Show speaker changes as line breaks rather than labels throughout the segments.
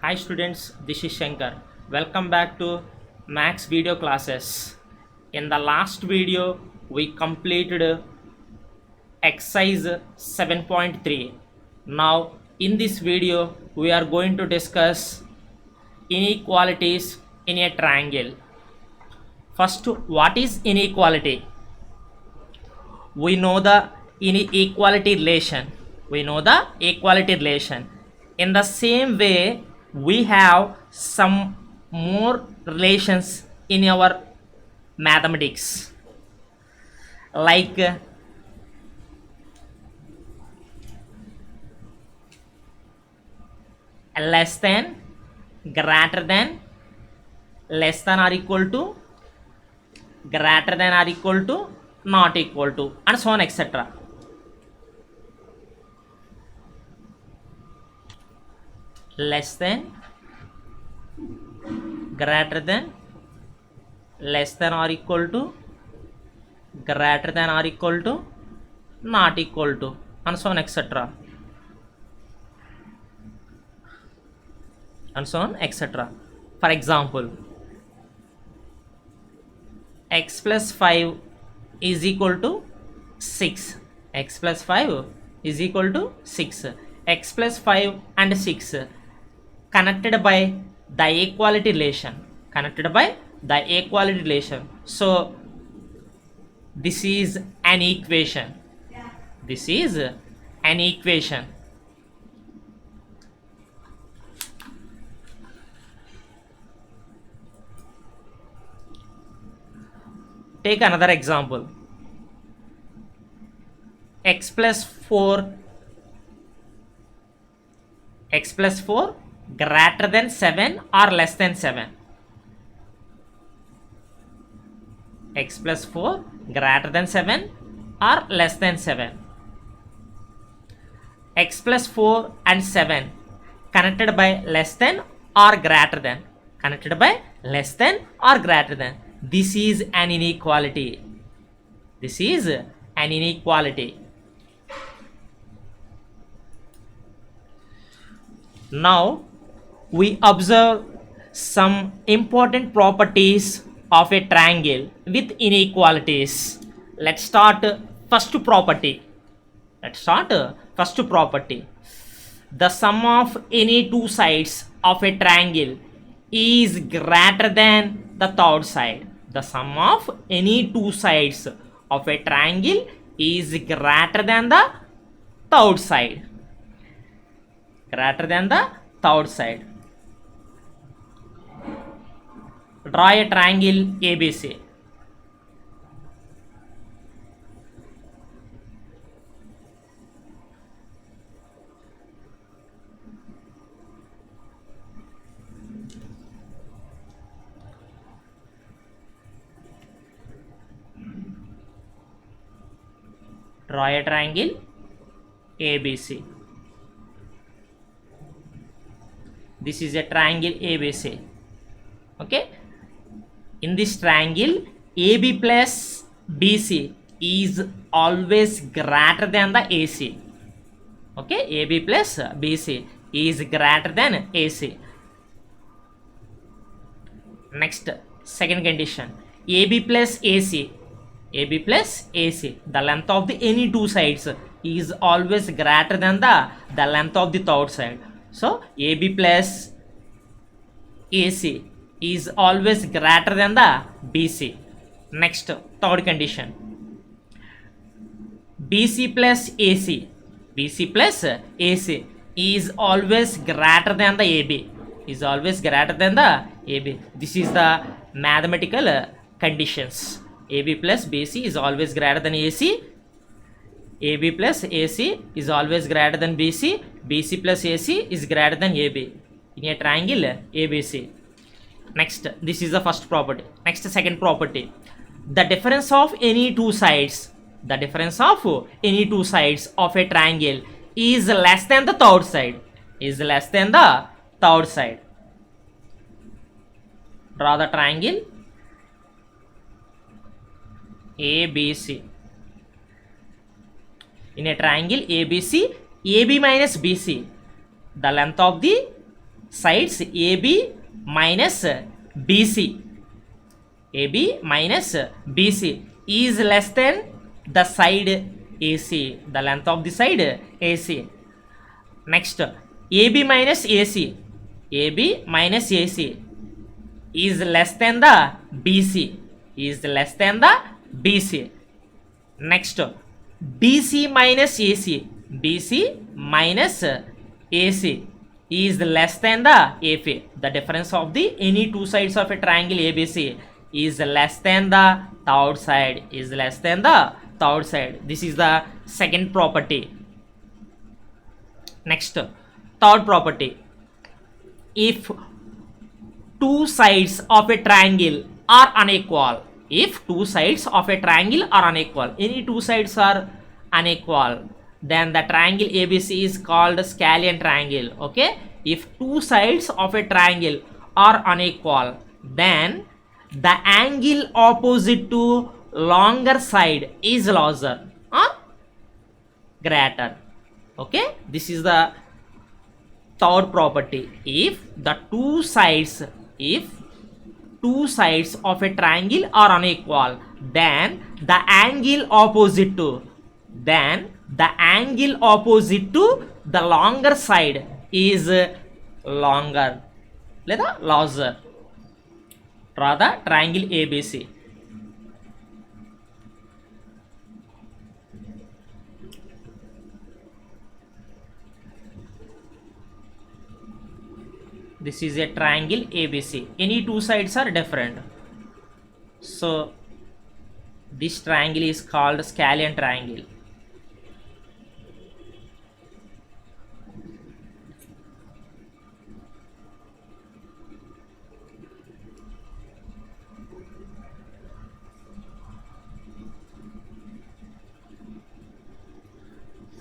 Hi students, this is Shankar. Welcome back to Max video classes. In the last video, we completed exercise 7.3. Now, in this video, we are going to discuss inequalities in a triangle. First, what is inequality? We know the inequality relation. We know the equality relation. In the same way, we have some more relations in our mathematics, like less than, greater than, less than or equal to, greater than or equal to, not equal to, and so on, etc. Less than, greater than, less than or equal to, greater than or equal to, not equal to, and so on, etc. and so on, etc. For example, x plus 5 is equal to 6. X plus 5 is equal to 6. X plus 5 and 6 connected by the equality relation. Connected by the equality relation. So, this is an equation. This is an equation. Take another example. X plus 4 greater than 7 or less than 7. X plus 4 greater than 7 or less than 7. X plus 4 and 7 connected by less than or greater than. Connected by less than or greater than. This is an inequality. This is an inequality. Now we observe some important properties of a triangle with inequalities. Let's start first property. The sum of any two sides of a triangle is greater than the third side. The sum of any two sides of a triangle is greater than the third side. Greater than the third side. Draw a triangle ABC. Draw a triangle ABC. This is a triangle ABC. Okay. In this triangle, AB plus BC is always greater than the AC. Okay. AB plus BC is greater than AC. Next, second condition. AB plus AC. AB plus AC. The length of the any two sides is always greater than the length of the third side. So, AB plus AC is always greater than the BC. Next, third condition. BC plus AC. BC plus AC is always greater than the AB. Is always greater than the AB. This is the mathematical conditions. AB plus BC is always greater than AC. AB plus AC is always greater than BC. BC plus AC is greater than AB in a triangle ABC. Next, this is the first property. Next, second property. The difference of any two sides. The difference of any two sides of a triangle is less than the third side. Is less than the third side. Draw the triangle ABC. In a triangle ABC, AB minus BC, the length of the sides AB minus BC, AB minus BC is less than the side AC, the length of the side AC. Next, AB minus AC, AB minus AC is less than the BC, is less than the BC. Next, BC minus AC, BC minus AC is less than the AP. The difference of the any two sides of a triangle ABC is less than the third side, is less than the third side. This is the second property. Next, third property. If two sides of a triangle are unequal, if two sides of a triangle are unequal, any two sides are unequal, then the triangle ABC is called scalene triangle. Okay, if two sides of a triangle are unequal, then the angle opposite to longer side is larger or greater. Okay, this is the third property. If two sides of a triangle are unequal, then the angle opposite to the longer side is longer లేదా larger. Draw the triangle ABC. This is a triangle ABC. Any two sides are different, so this triangle is called scalene triangle.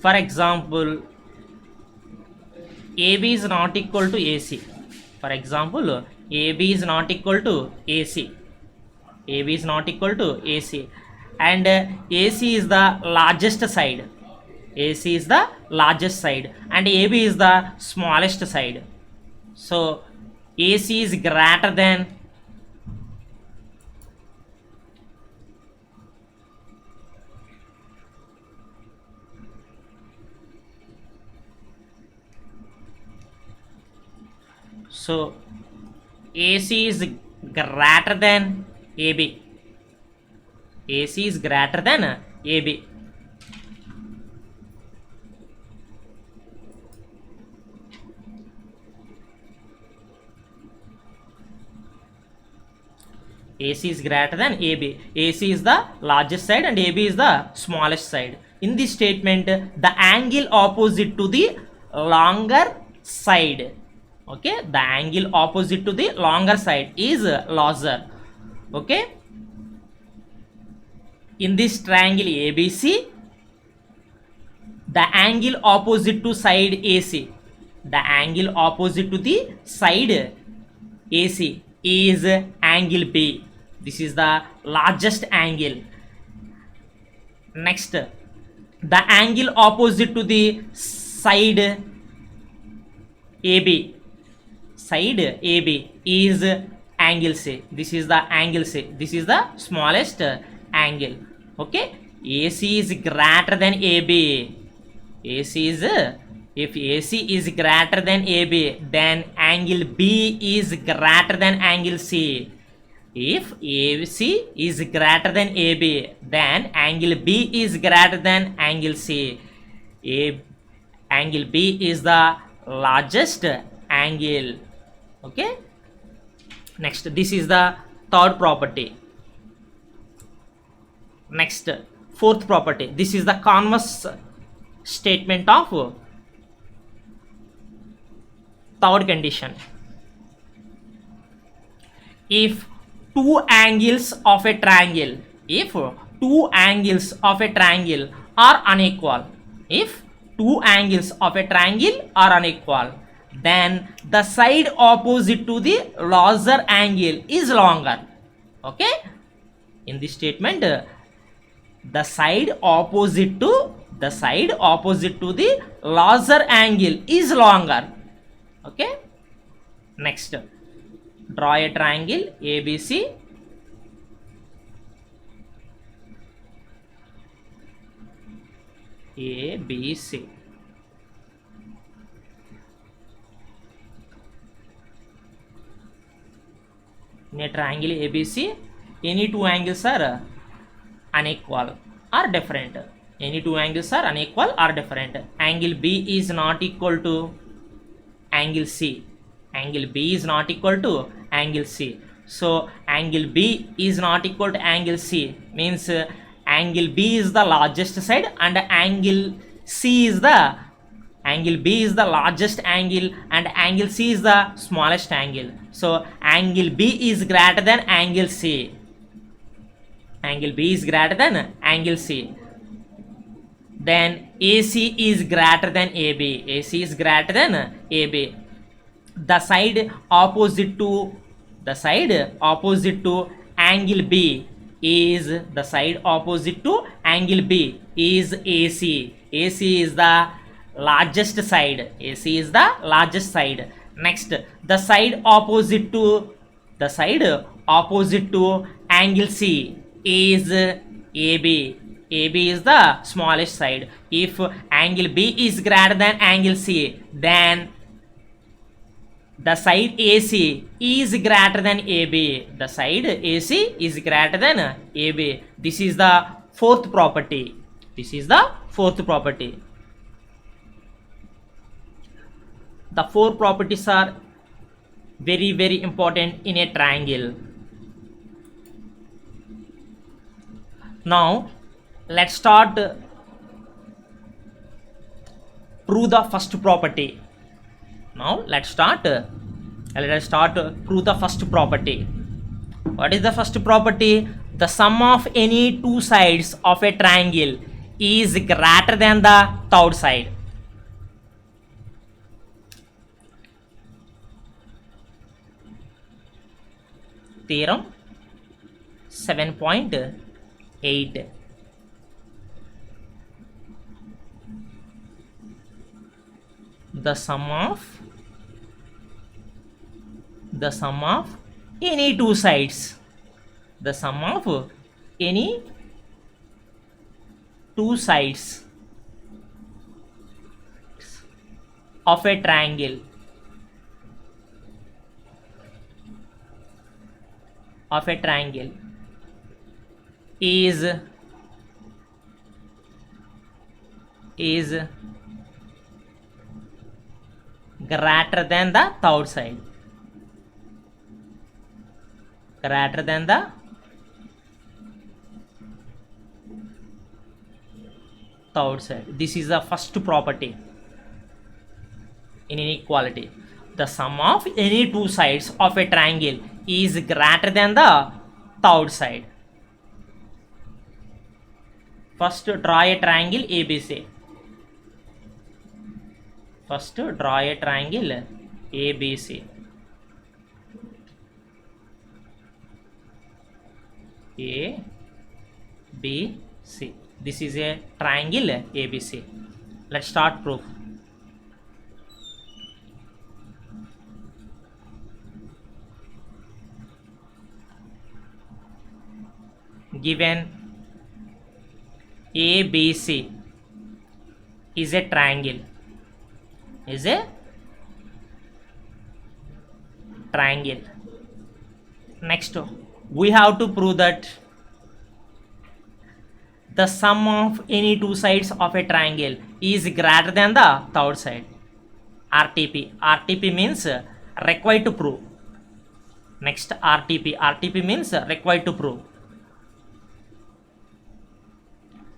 For example, AB is not equal to AC. For example, AB is not equal to AC. AB is not equal to AC. And AC is the largest side. AC is the largest side. And AB is the smallest side. So, AC is greater than So, AC is greater than AB. AC is greater than AB. AC is greater than AB. AC is the largest side and AB is the smallest side. In this statement, the angle opposite to the longer side, okay, the angle opposite to the longer side is larger. Okay, in this triangle ABC, the angle opposite to side AC, the angle opposite to the side AC is angle B. This is the largest angle. Next, the angle opposite to the side AB, side AB is angle C. This is the angle C. This is the smallest angle. Okay, AC is greater than AB. AC is if AC is greater than AB, then angle B is greater than angle C. If AC is greater than AB, then angle B is greater than angle C. Angle B is the largest angle. Okay, next, this is the third property. Next, fourth property. This is the converse statement of third condition. If two angles of a triangle, if two angles of a triangle are unequal, if two angles of a triangle are unequal, then the side opposite to the larger angle is longer. Okay, in this statement, the side opposite to the larger angle is longer. Okay, Next, draw a triangle ABC. ABC. In a triangle ABC, any two angles are unequal or different. Any two angles are unequal or different. Angle B is not equal to angle C. Angle B is not equal to angle C. So angle B is not equal to angle C means angle B is the largest side and angle C is the angle B is the largest angle and angle C is the smallest angle. So angle B is greater than angle C. Angle B is greater than angle C. Then AC is greater than AB. AC is greater than AB. The side opposite to angle B is the side opposite to angle B is AC. AC is the largest side. AC is the largest side. Next, the side opposite to angle C is AB. AB is the smallest side. If angle B is greater than angle C, then the side AC is greater than AB. The side AC is greater than AB. This is the fourth property. This is the fourth property. The four properties are very, very important in a triangle. Now, let's start prove the first property. Now let's start prove the first property. What is the first property? The sum of any two sides of a triangle is greater than the third side. Theorem 7.8. The sum of any two sides, the sum of any two sides of a triangle is greater than the third side. Greater than the third side. This is the first property in inequality. The sum of any two sides of a triangle is greater than the third side. First, draw a triangle ABC. First, draw a triangle ABC. A, B, C. This is a triangle ABC. Let's start proof. Given ABC is a triangle. Next, we have to prove that the sum of any two sides of a triangle is greater than the third side. RTP. RTP means required to prove. Next, RTP. RTP means required to prove.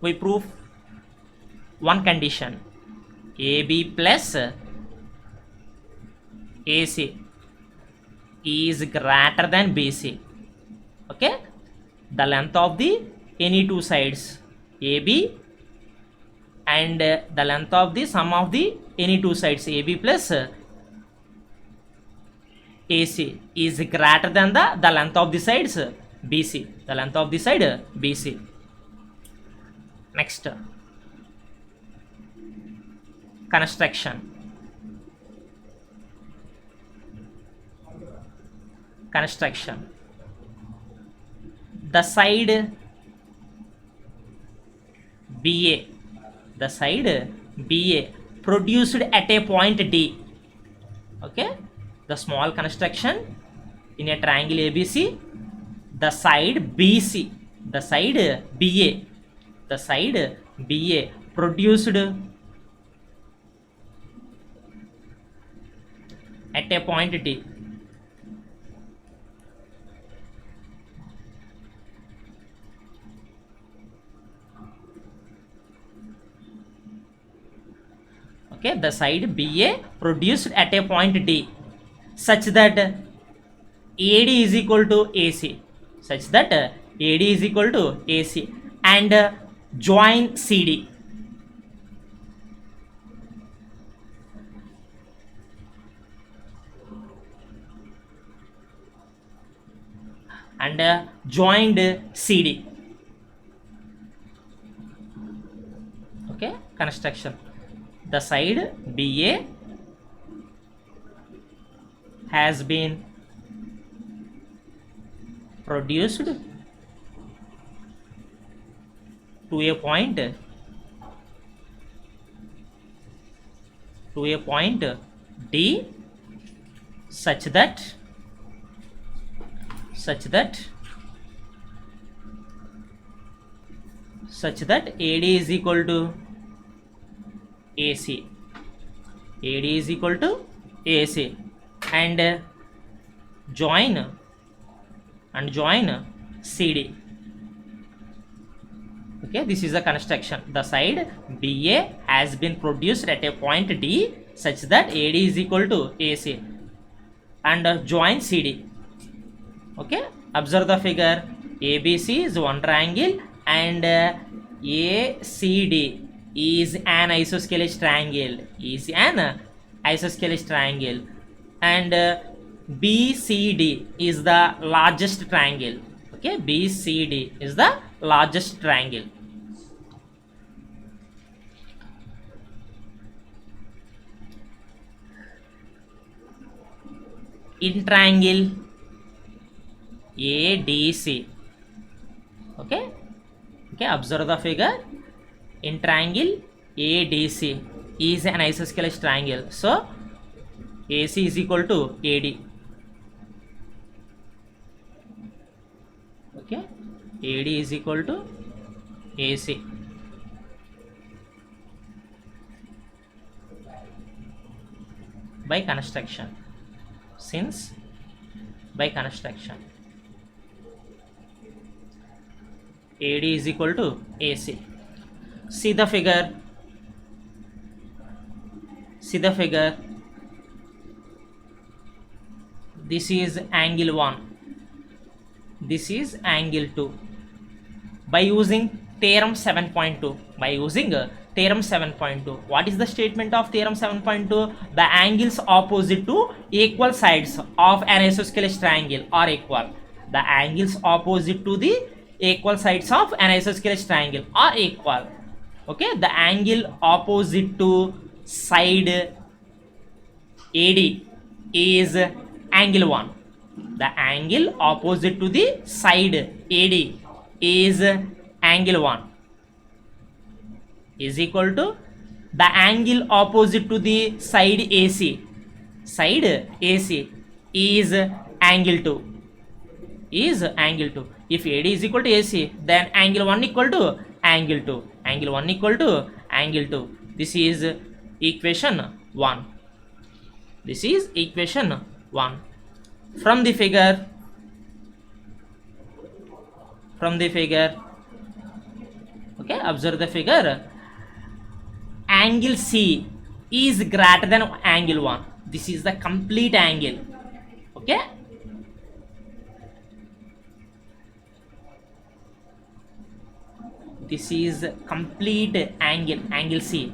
We prove one condition. AB plus AC is greater than BC. Okay, the length of the any two sides AB and the length of the sum of the any two sides AB plus AC is greater than the length of the sides BC. The length of the side BC. Next, construction. construction. The side BA, the side BA produced at a point D. Okay, the small construction in a triangle ABC, the side BC, the side BA, the side BA produced at a point D. Okay, the side BA produced at a point D such that AD is equal to AC, such that AD is equal to AC, and join CD. And joined CD. Okay, construction. The side BA has been produced to a point D such that AD is equal to AC, AD is equal to AC, and join CD. Okay, this is the construction. The side BA has been produced at a point D such that AD is equal to AC, and join CD. Okay, observe the figure. ABC is one triangle and ACD is an isosceles triangle, and BCD is the largest triangle. Okay, BCD is the largest triangle. In triangle ADC. Okay, observe the figure. In triangle ADC is an isosceles triangle, so AC is equal to AD. Okay, AD is equal to AC. By construction, since by construction AD is equal to AC. See the figure. This is angle 1. This is angle 2. By using theorem 7.2. What is the statement of theorem 7.2? The angles opposite to equal sides of an isosceles triangle are equal. The angles opposite to the equal sides of an isosceles triangle are equal. Okay, the angle opposite to side AD is angle 1. The angle opposite to the side AD is angle 1 is equal to the angle opposite to the side AC. Side AC is angle 2. If AD is equal to AC, then angle 1 equal to angle 2. Angle 1 equal to angle 2. This is equation 1. From the figure, okay, observe the figure. Angle C is greater than angle 1. This is the complete angle. Okay, this is complete angle C.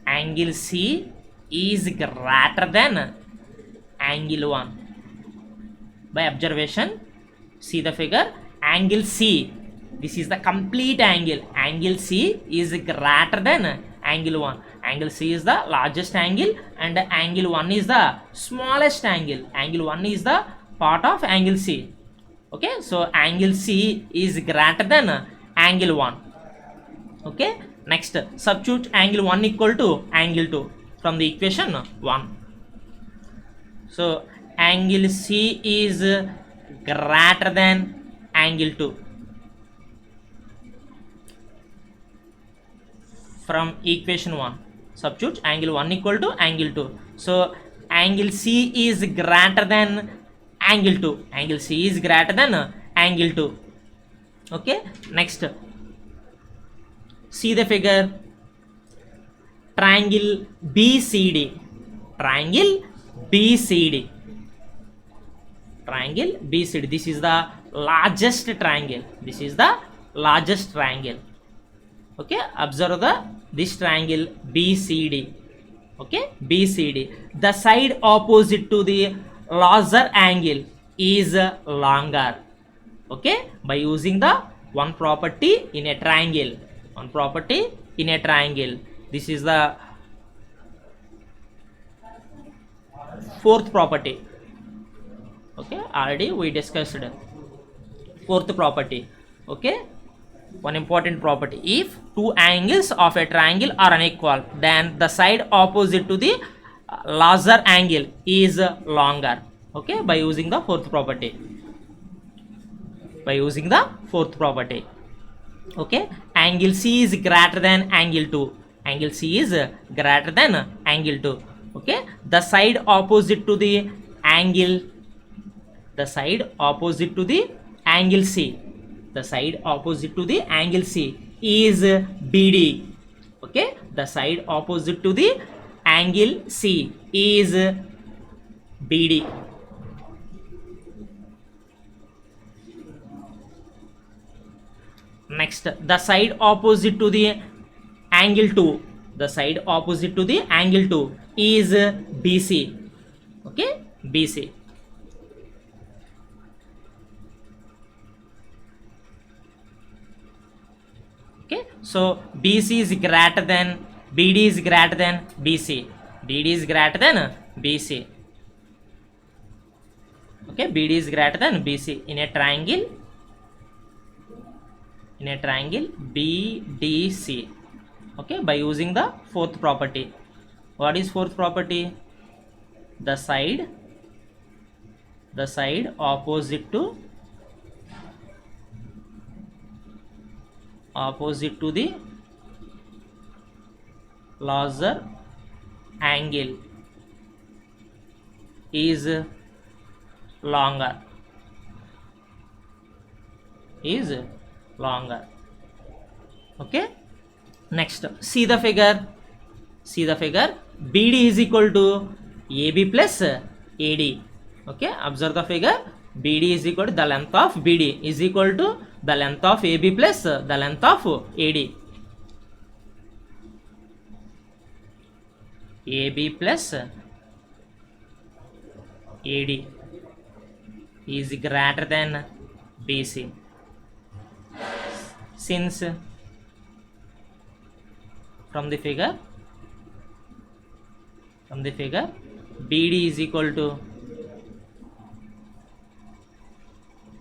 Angle C is greater than angle 1. By observation, see the figure. Angle C, this is the complete angle. Angle C is greater than angle 1. Angle C is the largest angle and angle 1 is the smallest angle. Angle 1 is the part of angle C. Okay, so angle C is greater than angle 1. Okay, next substitute angle 1 equal to angle 2 from the equation 1. So angle C is greater than angle 2 from equation 1. Substitute angle 1 equal to angle 2. So angle C is greater than angle 2. Angle C is greater than angle 2. Okay, next see the figure. Triangle BCD. Triangle BCD. Triangle BCD. This is the largest triangle. This is the largest triangle. Okay, observe this triangle BCD. Okay, BCD. The side opposite to the larger angle is longer. Okay, by using the one property in a triangle. One property in a triangle. This is the fourth property. Okay, already we discussed fourth property. Okay, one important property. If two angles of a triangle are unequal, then the side opposite to the larger angle is longer. Okay, by using the fourth property. By using the fourth property. Okay, angle C is greater than angle 2. Angle C is greater than angle 2. Okay, the side opposite to the angle, the side opposite to the angle C, the side opposite to the angle C is BD. Okay, the side opposite to the angle C is BD. Next, the side opposite to the angle 2, the side opposite to the angle 2 is BC. Okay, BC. Okay, so BC is greater than, BD is greater than BC. BD is greater than BC. Okay, BD is greater than BC in a triangle. In a triangle BDC. Okay, by using the fourth property. What is fourth property? The side opposite to the larger angle is longer. Okay, next see the figure. BD is equal to AB plus AD. Okay, observe the figure. BD is equal to the length of BD is equal to the length of AB plus the length of AD. AB plus AD is greater than BC. Since from the figure BD is equal to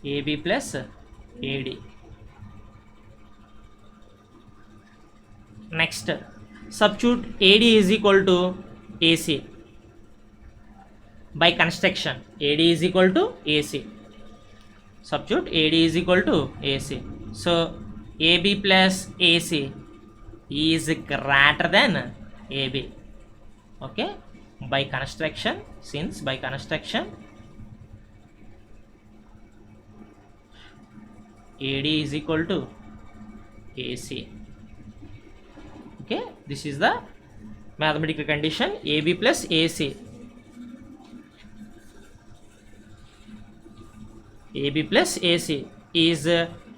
AB plus AD. Next, substitute AD is equal to AC by construction. AD is equal to AC. Substitute AD is equal to AC. So AB plus AC is greater than AB. Okay, by construction, since by construction AD is equal to AC. Okay, this is the mathematical condition. AB plus AC. AB plus AC is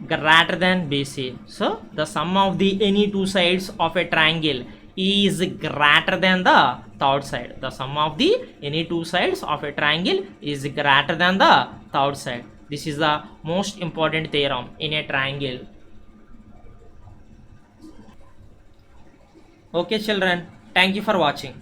greater than BC. So the sum of the any two sides of a triangle is greater than the third side. The sum of the any two sides of a triangle is greater than the third side. This is the most important theorem in a triangle. Okay children, thank you for watching.